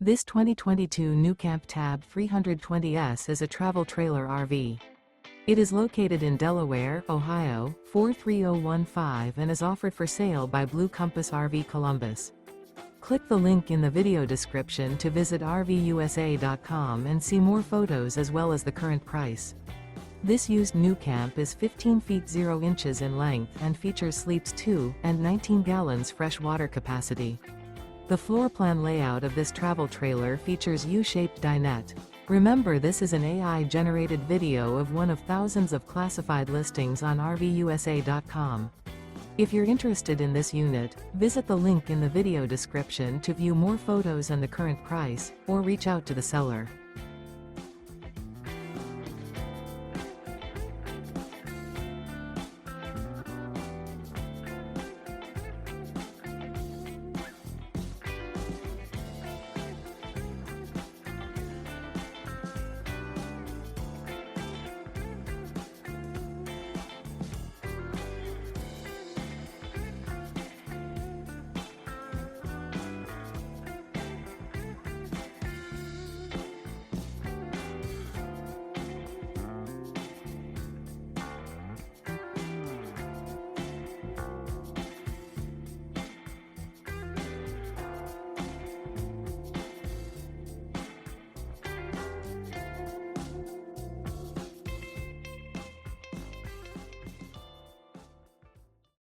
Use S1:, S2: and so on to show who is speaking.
S1: This 2022 NuCamp TAB 320S is a travel trailer RV. It is located in Delaware, Ohio, 43015 and is offered for sale by Blue Compass RV Columbus. Click the link in the video description to visit RVUSA.com and see more photos as well as the current price. This used NuCamp is 15 feet 0 inches in length and features sleeps 2 and 19 gallons fresh water capacity. The floor plan layout of this travel trailer features U-Shaped Dinette. Remember, this is an AI-generated video of one of thousands of classified listings on RVUSA.com. If you're interested in this unit, visit the link in the video description to view more photos and the current price, or reach out to the seller.